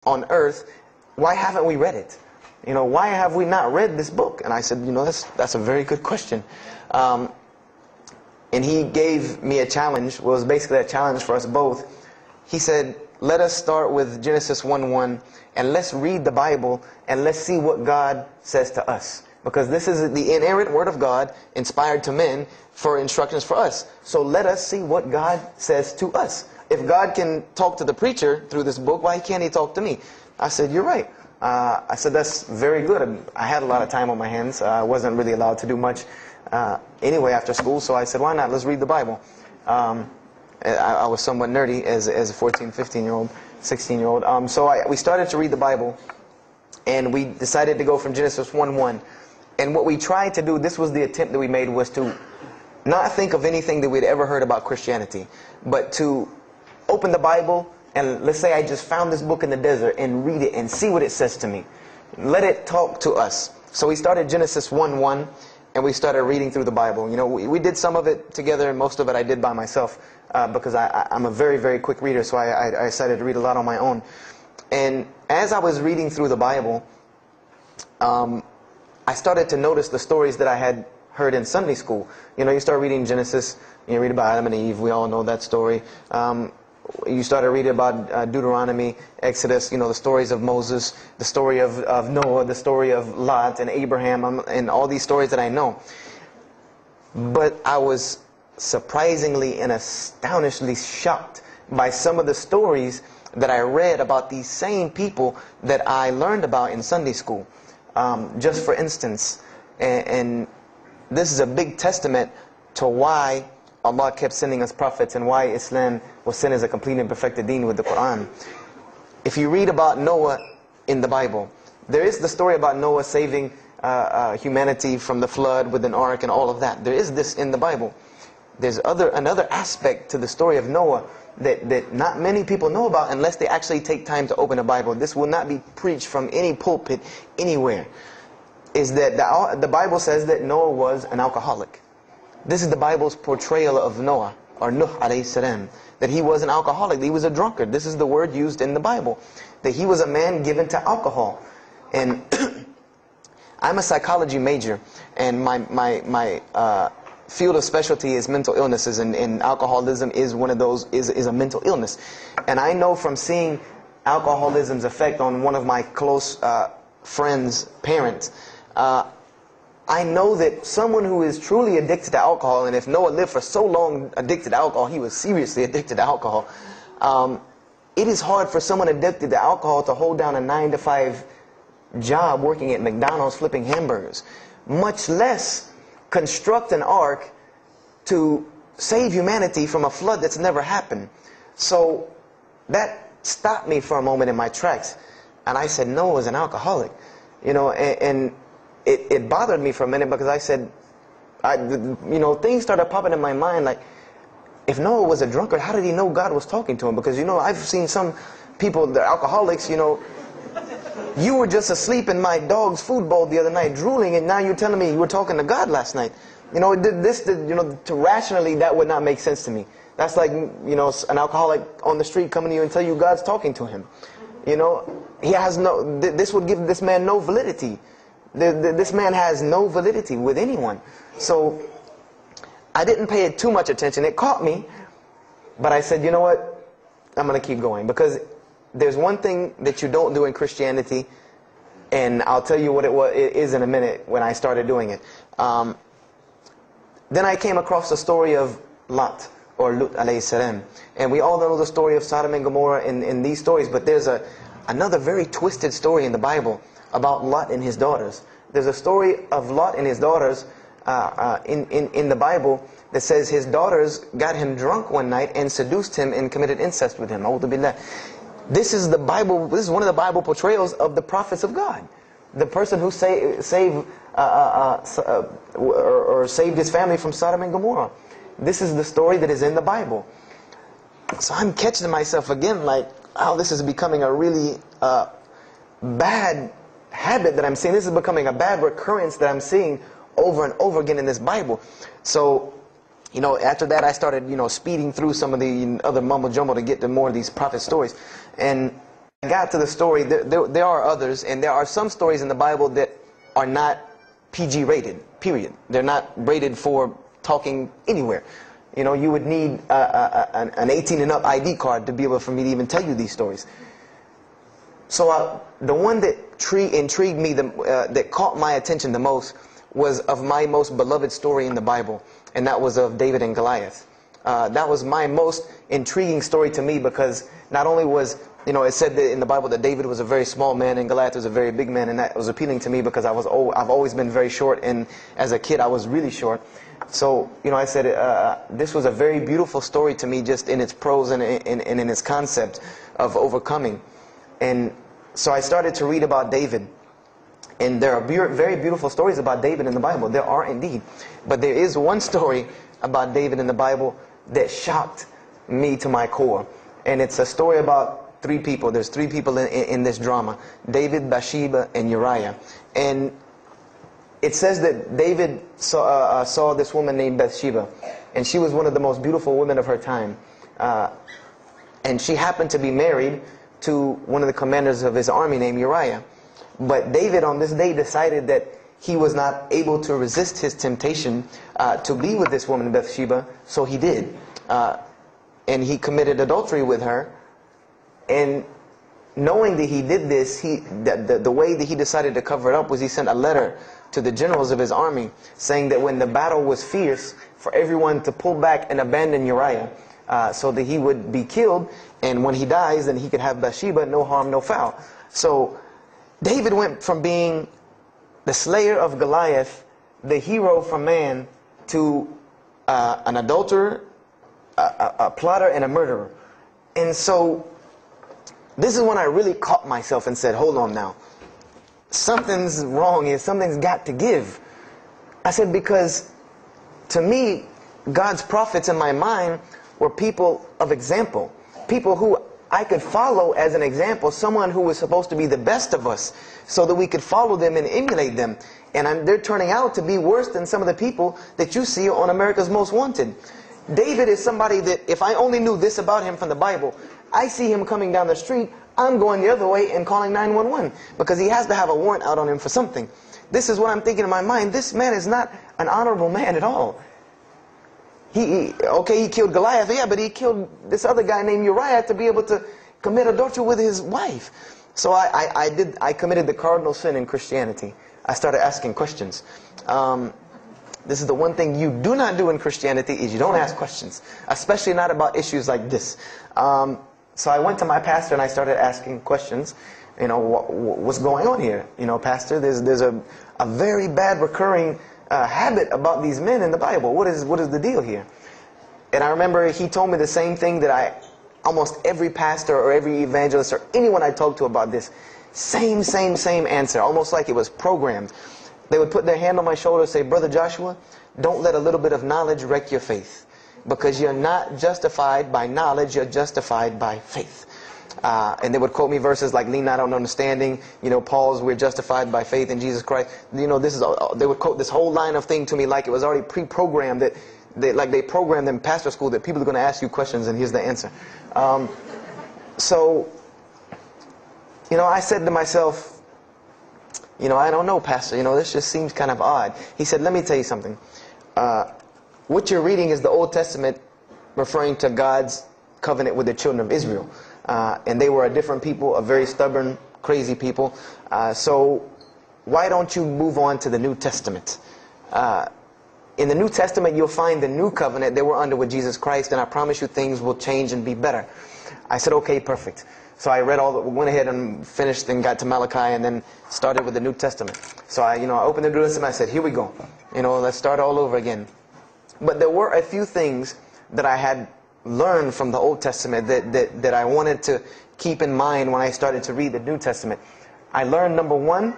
on earth, why haven't we read it? You know, why have we not read this book? And I said, you know, that's a very good question. And he gave me a challenge. Well, it was basically a challenge for us both. He said, let us start with Genesis 1:1, and let's read the Bible, and let's see what God says to us. Because this is the inerrant word of God, inspired to men, for instructions for us. So let us see what God says to us. If God can talk to the preacher through this book, why can't he talk to me? I said, you're right. I said, that's very good. I had a lot of time on my hands. I wasn't really allowed to do much anyway after school, so I said, why not? Let's read the Bible. I was somewhat nerdy as a 14, 15-year-old, 16-year-old. So we started to read the Bible, and we decided to go from Genesis 1:1. And what we tried to do, this was the attempt that we made, was to not think of anything that we'd ever heard about Christianity, but to open the Bible, and let's say I just found this book in the desert, and read it and see what it says to me. Let it talk to us. So we started Genesis 1:1, and we started reading through the Bible. You know, we did some of it together, and most of it I did by myself, because I'm a very, very quick reader, so I decided to read a lot on my own. And as I was reading through the Bible, I started to notice the stories that I had heard in Sunday school. You know, you start reading Genesis, you read about Adam and Eve, we all know that story. You started reading about Deuteronomy, Exodus, you know, the stories of Moses, the story of Noah, the story of Lot and Abraham, and all these stories that I know. But I was surprisingly and astonishingly shocked by some of the stories that I read about these same people that I learned about in Sunday school. Just for instance, and this is a big testament to why Allah kept sending us prophets and why Islam was sent as a complete and perfected deen with the Quran. If you read about Noah in the Bible, there is the story about Noah saving humanity from the flood with an ark and all of that. There is this in the Bible. There's another aspect to the story of Noah that not many people know about unless they actually take time to open a Bible. This will not be preached from any pulpit anywhere. Is that the Bible says that Noah was an alcoholic. This is the Bible's portrayal of Noah, or Nuh alayhi salam, that he was an alcoholic, he was a drunkard. This is the word used in the Bible, that he was a man given to alcohol. And I'm a psychology major, and my field of specialty is mental illnesses, and alcoholism is one of those, is a mental illness. And I know from seeing alcoholism's effect on one of my close friends' parents, I know that someone who is truly addicted to alcohol, and if Noah lived for so long addicted to alcohol, he was seriously addicted to alcohol. It is hard for someone addicted to alcohol to hold down a 9-to-5 job working at McDonald's flipping hamburgers, much less construct an ark to save humanity from a flood that's never happened. So that stopped me for a moment in my tracks, and I said, Noah was an alcoholic, you know, and it bothered me for a minute, because I said, you know, things started popping in my mind like, if Noah was a drunkard, how did he know God was talking to him? Because, you know, I've seen some people, they're alcoholics, you know, you were just asleep in my dog's food bowl the other night, drooling, and now you're telling me you were talking to God last night. You know, you know, to rationally, that would not make sense to me. That's like, you know, an alcoholic on the street coming to you and tell you God's talking to him. You know, he has no, this would give this man no validity. This man has no validity with anyone. So I didn't pay it too much attention. It caught me, but I said, you know what, I'm going to keep going, because there's one thing that you don't do in Christianity, and I'll tell you what it is in a minute when I started doing it. Then I came across the story of Lot, or Lut alayhi salam, and we all know the story of Sodom and Gomorrah in these stories, but there's another very twisted story in the Bible about Lot and his daughters. There's a story of Lot and his daughters in the Bible that says his daughters got him drunk one night and seduced him and committed incest with him. A'udhu billah. This is the Bible. This is one of the Bible portrayals of the prophets of God. The person who saved his family from Sodom and Gomorrah. This is the story that is in the Bible. So I'm catching myself again like, oh, this is becoming a really bad habit that I'm seeing. This is becoming a bad recurrence that I'm seeing over and over again in this Bible. So, you know, after that I started, you know, speeding through some of the other mumbo jumbo to get to more of these prophet stories. And got to the story, there are others, and there are some stories in the Bible that are not PG rated, period. They're not rated for talking anywhere. You know, you would need an 18 and up ID card to be able for me to even tell you these stories. So the one that intrigued me, that caught my attention the most, was of my most beloved story in the Bible, and that was of David and Goliath. That was my most intriguing story to me, because not only was, you know, it said that in the Bible that David was a very small man and Goliath was a very big man, and that was appealing to me because I've always been very short, and as a kid I was really short. So, you know, I said this was a very beautiful story to me, just in its prose and in its concept of overcoming. And so I started to read about David. And there are very beautiful stories about David in the Bible. There are indeed. But there is one story about David in the Bible that shocked me to my core. And it's a story about three people. There's three people in this drama: David, Bathsheba, and Uriah. And it says that David saw this woman named Bathsheba. And she was one of the most beautiful women of her time. And she happened to be married to one of the commanders of his army named Uriah. But David on this day decided that he was not able to resist his temptation to be with this woman Bathsheba, so he did. And he committed adultery with her. And knowing that he did this, the way that he decided to cover it up was he sent a letter to the generals of his army saying that when the battle was fierce, for everyone to pull back and abandon Uriah, so that he would be killed, and when he dies, then he could have Bathsheba, no harm, no foul. So David went from being the slayer of Goliath, the hero from man, to an adulterer, a plotter, and a murderer. And so this is when I really caught myself and said, hold on now. Something's wrong here. Something's got to give. I said, because to me, God's prophets in my mind were people of example. People who I could follow as an example. Someone who was supposed to be the best of us, so that we could follow them and emulate them. And they're turning out to be worse than some of the people that you see on America's Most Wanted. David is somebody that, if I only knew this about him from the Bible, I see him coming down the street, I'm going the other way and calling 911, because he has to have a warrant out on him for something. This is what I'm thinking in my mind. This man is not an honorable man at all. He killed Goliath, yeah, but he killed this other guy named Uriah to be able to commit adultery with his wife. So I committed the cardinal sin in Christianity. I started asking questions. This is the one thing you do not do in Christianity, is you don't ask questions, especially not about issues like this. So I went to my pastor and I started asking questions. You know, what's going on here? You know, pastor, there's a very bad recurring habit about these men in the Bible. What is the deal here? And I remember he told me the same thing that almost every pastor or every evangelist or anyone I talked to about this, same answer, almost like it was programmed. They would put their hand on my shoulder and say, Brother Joshua, don't let a little bit of knowledge wreck your faith, because you're not justified by knowledge, you're justified by faith. And they would quote me verses like, lean not on understanding, you know, Paul's, we're justified by faith in Jesus Christ. You know, they would quote this whole line of thing to me like it was already pre-programmed, that they programmed in pastor school that people are going to ask you questions and here's the answer. So, you know, I said to myself, you know, I don't know, pastor, you know, this just seems kind of odd. He said, let me tell you something. What you're reading is the Old Testament referring to God's covenant with the children of Israel. And they were a different people, a very stubborn, crazy people. So why don't you move on to the New Testament? In the New Testament, you'll find the new covenant that we're under with Jesus Christ, and I promise you things will change and be better. I said, okay, perfect. So I went ahead and finished and got to Malachi and then started with the New Testament. So I opened the New Testament and I said, here we go. You know, let's start all over again. But there were a few things that I had learned from the Old Testament that I wanted to keep in mind when I started to read the New Testament. I learned, number one,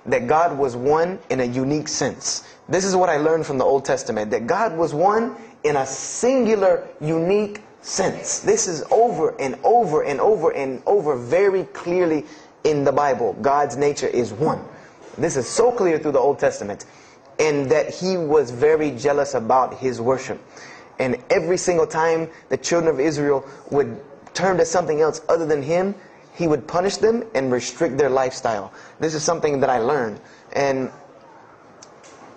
that God was one in a unique sense. This is what I learned from the Old Testament, that God was one in a singular, unique sense. This is over and over and over and over very clearly in the Bible. God's nature is one. This is so clear through the Old Testament. And that He was very jealous about His worship. And every single time the children of Israel would turn to something else other than Him, He would punish them and restrict their lifestyle. This is something that I learned. And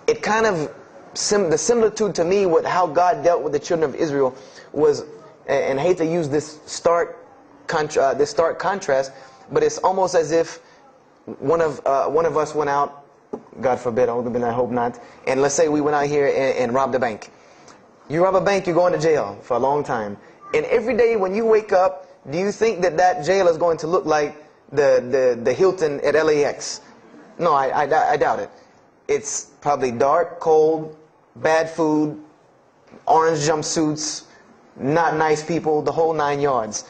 it kind of, the similitude to me with how God dealt with the children of Israel was, and I hate to use this stark contrast, but it's almost as if one of us went out, God forbid, I hope not, and let's say we went out here and robbed a bank. You rob a bank, you're going to jail for a long time. And every day when you wake up, do you think that that jail is going to look like the Hilton at LAX? No, I doubt it. It's probably dark, cold, bad food, orange jumpsuits, not nice people, the whole 9 yards.